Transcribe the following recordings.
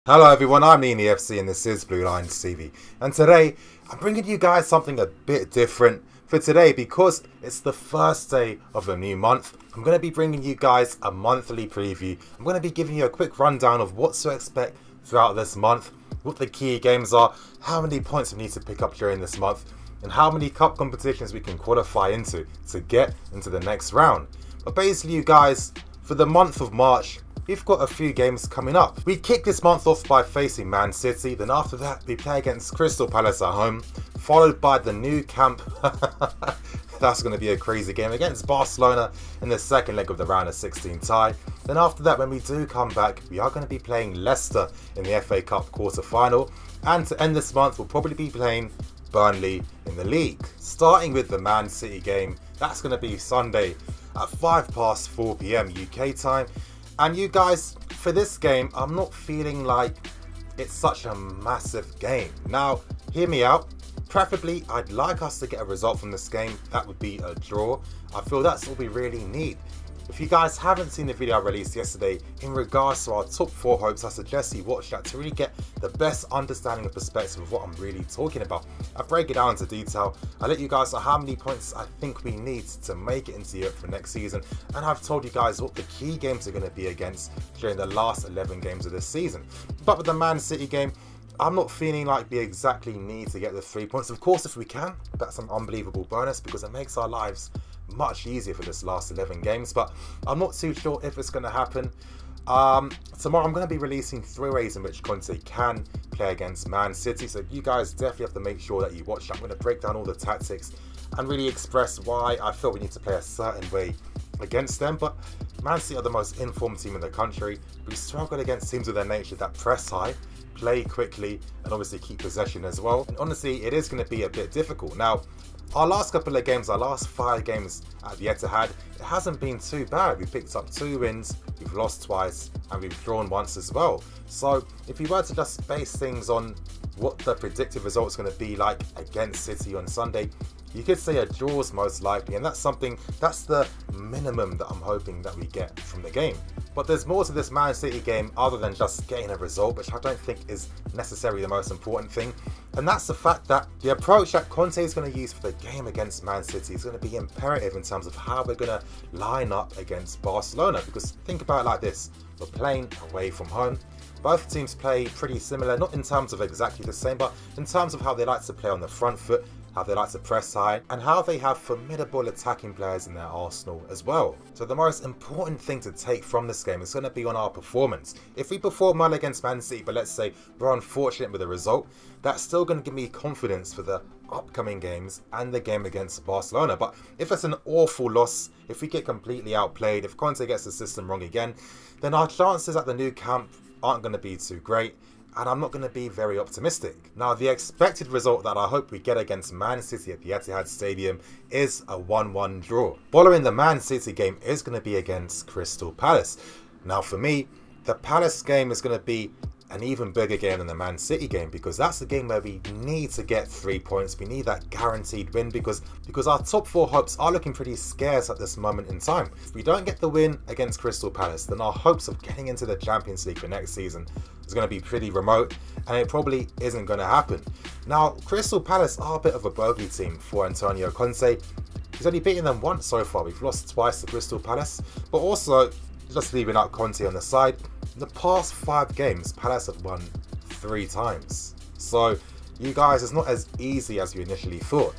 Hello everyone, I'm Nini FC and this is CWANless TV. And today, I'm bringing you guys something a bit different for today because it's the first day of a new month. I'm going to be bringing you guys a monthly preview. I'm going to be giving you a quick rundown of what to expect throughout this month, what the key games are, how many points we need to pick up during this month, and how many cup competitions we can qualify into to get into the next round. But basically you guys, for the month of March, we've got a few games coming up. We kick this month off by facing Man City, then after that we play against Crystal Palace at home, followed by the new camp. That's going to be a crazy game against Barcelona in the second leg of the round of 16 tie. Then after that, when we do come back, we are going to be playing Leicester in the FA Cup quarter-final, and to end this month we'll probably be playing Burnley in the league. Starting with the Man City game, that's going to be Sunday at 4 PM UK time. And you guys, for this game, I'm not feeling like it's such a massive game. Now, hear me out. Preferably, I'd like us to get a result from this game. That would be a draw. I feel that's all we really need. If you guys haven't seen the video I released yesterday in regards to our top 4 hopes, I suggest you watch that to really get the best understanding and perspective of what I'm really talking about. I break it down into detail. I let you guys know how many points I think we need to make it into Europe for next season. And I've told you guys what the key games are going to be against during the last 11 games of this season. But with the Man City game, I'm not feeling like we exactly need to get the 3 points. Of course, if we can, that's an unbelievable bonus because it makes our lives much easier for this last 11 games, but I'm not too sure if it's going to happen. Tomorrow I'm going to be releasing 3 ways in which Conte can play against Man City, so you guys definitely have to make sure that you watch that. I'm going to break down all the tactics and really express why I feel we need to play a certain way against them. But Man City are the most informed team in the country. We struggle against teams with their nature that press high, play quickly, and obviously keep possession as well. And honestly, it is going to be a bit difficult. Now, our last couple of games, our last 5 games at the Etihad, it hasn't been too bad. We picked up 2 wins, we've lost twice, and we've drawn once as well. So if we were to just base things on what the predicted result is going to be like against City on Sunday, you could say a draw is most likely, and that's the minimum that I'm hoping that we get from the game. But there's more to this Man City game other than just getting a result, which I don't think is necessarily the most important thing. And that's the fact that the approach that Conte is going to use for the game against Man City is going to be imperative in terms of how we're going to line up against Barcelona. Because think about it like this, we're playing away from home. Both teams play pretty similar, not in terms of exactly the same, but in terms of how they like to play on the front foot, how they like to press high, and how they have formidable attacking players in their arsenal as well. So the most important thing to take from this game is going to be on our performance. If we perform well against Man City, but let's say we're unfortunate with the result, that's still going to give me confidence for the upcoming games and the game against Barcelona. But if it's an awful loss, if we get completely outplayed, if Conte gets the system wrong again, then our chances at the new camp aren't going to be too great, and I'm not going to be very optimistic. Now, the expected result that I hope we get against Man City at the Etihad Stadium is a 1-1 draw. Following the Man City game is going to be against Crystal Palace. Now, for me, the Palace game is going to be an even bigger game than the Man City game because that's the game where we need to get 3 points. We need that guaranteed win because our top 4 hopes are looking pretty scarce at this moment in time. If we don't get the win against Crystal Palace, then our hopes of getting into the Champions League for next season is going to be pretty remote, and it probably isn't going to happen. Now, Crystal Palace are a bit of a bogey team for Antonio Conte. He's only beaten them once so far. We've lost twice to Crystal Palace, but also, just leaving out Conte on the side, in the past 5 games, Palace have won 3 times. So, you guys, it's not as easy as you initially thought.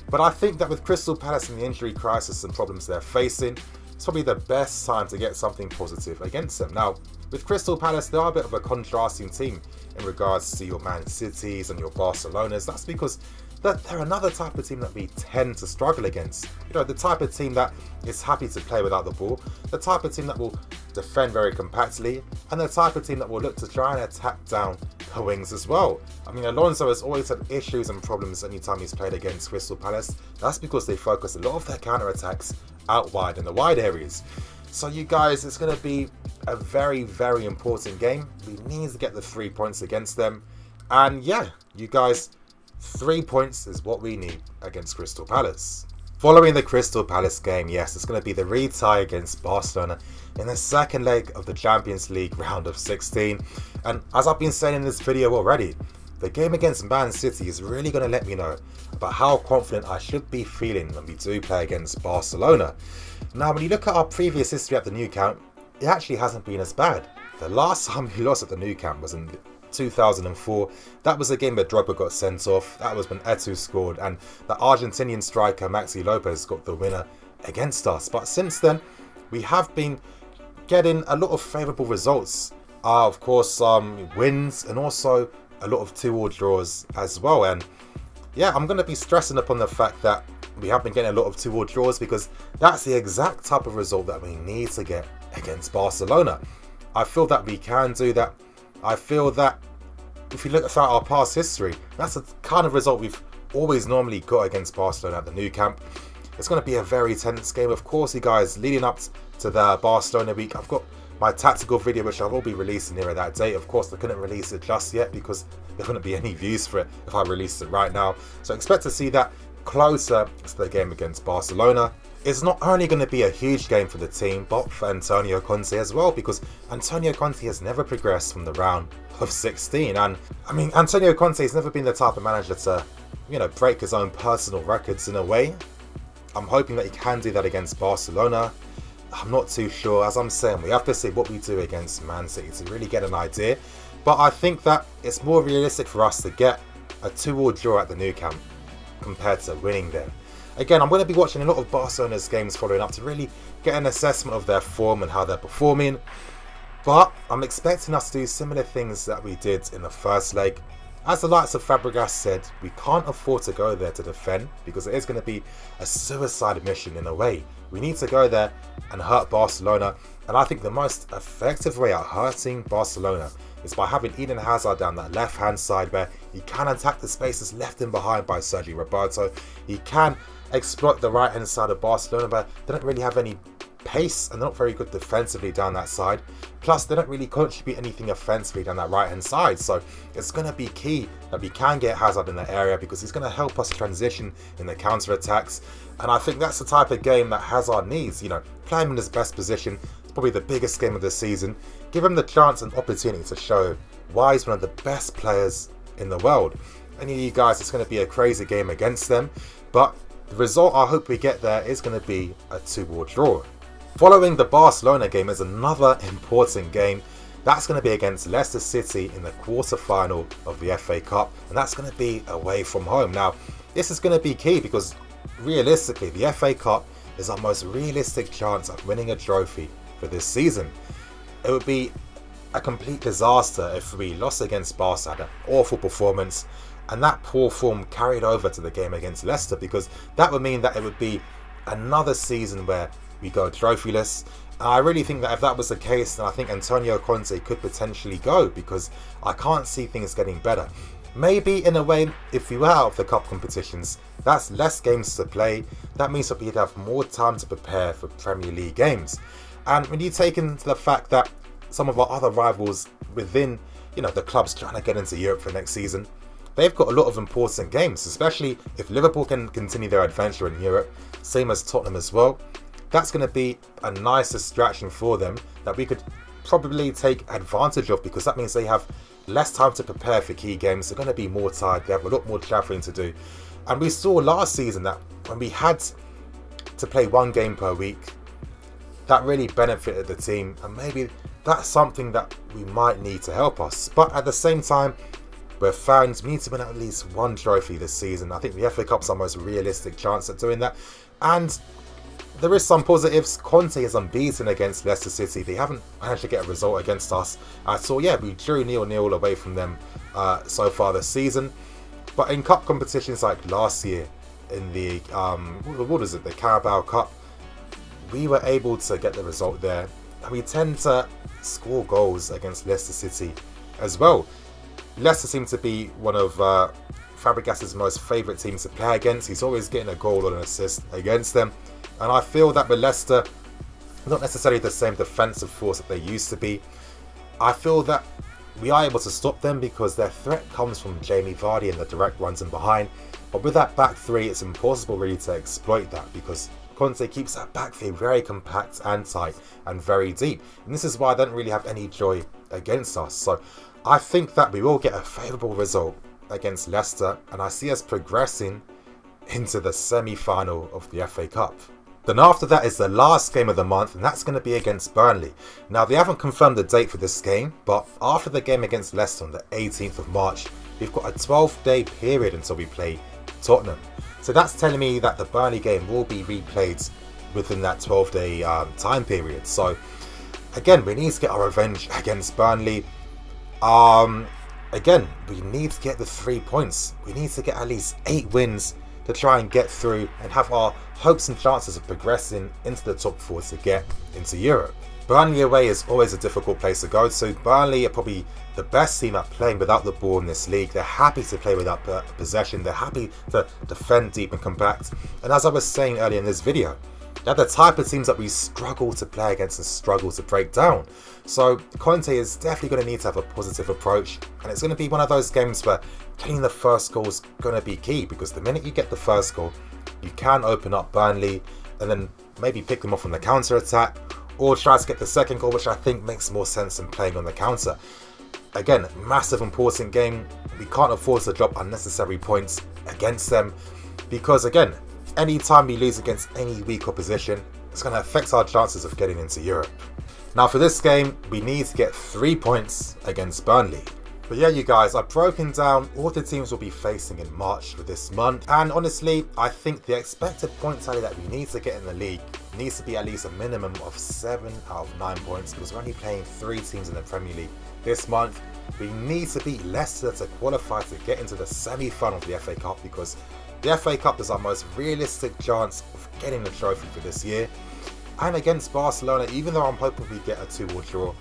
But I think that with Crystal Palace and the injury crisis and problems they're facing, it's probably the best time to get something positive against them. Now, with Crystal Palace, they are a bit of a contrasting team in regards to your Man Cities and your Barcelonas. That's because they're another type of team that we tend to struggle against. You know, the type of team that is happy to play without the ball, the type of team that will defend very compactly, and the type of team that will look to try and attack down the wings as well. I mean, Alonso has always had issues and problems anytime he's played against Crystal Palace. That's because they focus a lot of their counter-attacks out wide in the wide areas. So you guys, it's going to be a very, very important game. We need to get the 3 points against them. And yeah, you guys, 3 points is what we need against Crystal Palace. Following the Crystal Palace game, yes, it's going to be the retie against Barcelona in the second leg of the Champions League round of 16. And as I've been saying in this video already, the game against Man City is really going to let me know about how confident I should be feeling when we do play against Barcelona. Now, when you look at our previous history at the Nou Camp, it actually hasn't been as bad. The last time we lost at the Nou Camp was in 2004. That was a game where Drogba got sent off. That was when Eto'o scored, and the Argentinian striker Maxi Lopez got the winner against us. But since then, we have been getting a lot of favourable results. Of course, wins, and also a lot of 2-2 draws as well. And yeah, I'm going to be stressing upon the fact that we have been getting a lot of 2-2 draws, because that's the exact type of result that we need to get against Barcelona. I feel that we can do that. I feel that if you look at our past history, that's the kind of result we've always normally got against Barcelona at the Nou Camp. It's going to be a very tense game. Of course, you guys, leading up to the Barcelona week, I've got my tactical video, which I will be releasing near that date. Of course, I couldn't release it just yet because there wouldn't be any views for it if I released it right now. So expect to see that closer to the game against Barcelona. It's not only going to be a huge game for the team, but for Antonio Conte as well, because Antonio Conte has never progressed from the round of 16. And I mean, Antonio Conte has never been the type of manager to, break his own personal records in a way. I'm hoping that he can do that against Barcelona. I'm not too sure. As I'm saying, we have to see what we do against Man City to really get an idea. But I think that it's more realistic for us to get a 2-2 draw at the Nou Camp compared to winning there. Again, I'm going to be watching a lot of Barcelona's games following up to really get an assessment of their form and how they're performing. But I'm expecting us to do similar things that we did in the first leg. As the likes of Fabregas said, we can't afford to go there to defend, because it is going to be a suicide mission in a way. We need to go there and hurt Barcelona. And I think the most effective way at hurting Barcelona is by having Eden Hazard down that left-hand side, where he can attack the spaces left in behind by Sergio Roberto. He can exploit the right-hand side of Barcelona, but they don't really have any pace and they're not very good defensively down that side. Plus, they don't really contribute anything offensively down that right-hand side. So it's going to be key that we can get Hazard in that area, because he's going to help us transition in the counter-attacks. And I think that's the type of game that Hazard needs. Play him in his best position. It's probably the biggest game of the season. Give him the chance and opportunity to show why he's one of the best players in the world. Any of you guys, it's going to be a crazy game against them. But the result I hope we get there is going to be a 2-2 draw. Following the Barcelona game is another important game. That's going to be against Leicester City in the quarter-final of the FA Cup. And that's going to be away from home. Now, this is going to be key, because realistically, the FA Cup is our most realistic chance of winning a trophy for this season. It would be a complete disaster if we lost against Barca, had an awful performance, and that poor form carried over to the game against Leicester, because that would mean that it would be another season where we go trophyless. And I really think that if that was the case, then I think Antonio Conte could potentially go, because I can't see things getting better. Maybe in a way, if we were out of the cup competitions, that's less games to play. That means that we'd have more time to prepare for Premier League games. And when you take into the fact that some of our other rivals within, the clubs trying to get into Europe for next season, they've got a lot of important games, especially if Liverpool can continue their adventure in Europe, same as Tottenham as well. That's going to be a nice distraction for them that we could probably take advantage of, because that means they have less time to prepare for key games. They're going to be more tired. They have a lot more travelling to do. And we saw last season that when we had to play one game per week, that really benefited the team. And maybe that's something that we might need to help us. But at the same time, we're fans. We need to win at least one trophy this season. I think the FA Cup's our most realistic chance at doing that. And there is some positives. Conte is unbeaten against Leicester City. They haven't managed to get a result against us at all. Yeah, we drew 0-0 away from them so far this season. But in cup competitions like last year, in the the Carabao Cup, we were able to get the result there. And we tend to score goals against Leicester City as well. Leicester seem to be one of Fabregas' most favourite teams to play against. He's always getting a goal or an assist against them. And I feel that with Leicester, not necessarily the same defensive force that they used to be. I feel that we are able to stop them because their threat comes from Jamie Vardy and the direct runs in behind. But with that back three, it's impossible really to exploit that, because Conte keeps that back three very compact and tight and very deep. And this is why I don't really have any joy against us. So I think that we will get a favourable result against Leicester, and I see us progressing into the semi-final of the FA Cup. Then after that is the last game of the month, and that's going to be against Burnley. Now, they haven't confirmed the date for this game, but after the game against Leicester on the 18th of March, we've got a 12-day period until we play Tottenham. So that's telling me that the Burnley game will be replayed within that 12-day time period. So again, we need to get our revenge against Burnley. Again, we need to get the 3 points. We need to get at least 8 wins to try and get through and have our hopes and chances of progressing into the top 4 to get into Europe. Burnley away is always a difficult place to go to. Burnley are probably the best team at playing without the ball in this league. They're happy to play without possession. They're happy to defend deep and compact. And as I was saying earlier in this video, they're the type of teams that we struggle to play against and struggle to break down. So Conte is definitely going to need to have a positive approach, and it's going to be one of those games where getting the first goal is going to be key, because the minute you get the first goal, you can open up Burnley and then maybe pick them off on the counter attack, or try to get the second goal, which I think makes more sense than playing on the counter. Again, massive important game. We can't afford to drop unnecessary points against them, because again, anytime we lose against any weak opposition, it's going to affect our chances of getting into Europe. Now for this game, we need to get 3 points against Burnley. But yeah, you guys, I've broken down all the teams we'll be facing in March for this month. And honestly, I think the expected point tally that we need to get in the league needs to be at least a minimum of 7 out of 9 points, because we're only playing 3 teams in the Premier League this month. We need to beat Leicester to qualify to get into the semi-final of the FA Cup, because the FA Cup is our most realistic chance of getting the trophy for this year. And against Barcelona, even though I'm hoping we get a 2-2 draw,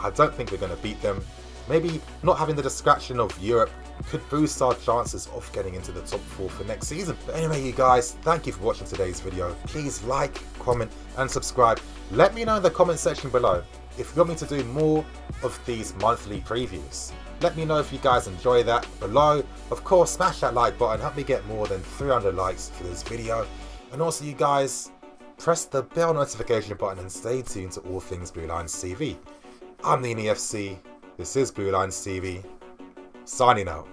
I don't think we're going to beat them. Maybe not having the distraction of Europe could boost our chances of getting into the top 4 for next season. But anyway, you guys, thank you for watching today's video. Please like, comment and subscribe. Let me know in the comment section below if you want me to do more of these monthly previews. Let me know if you guys enjoy that below. Of course, smash that like button, help me get more than 300 likes for this video. And also, you guys, press the bell notification button and stay tuned to all things Blue Lines TV. I'm the FC. This is Blue Lines TV, signing out.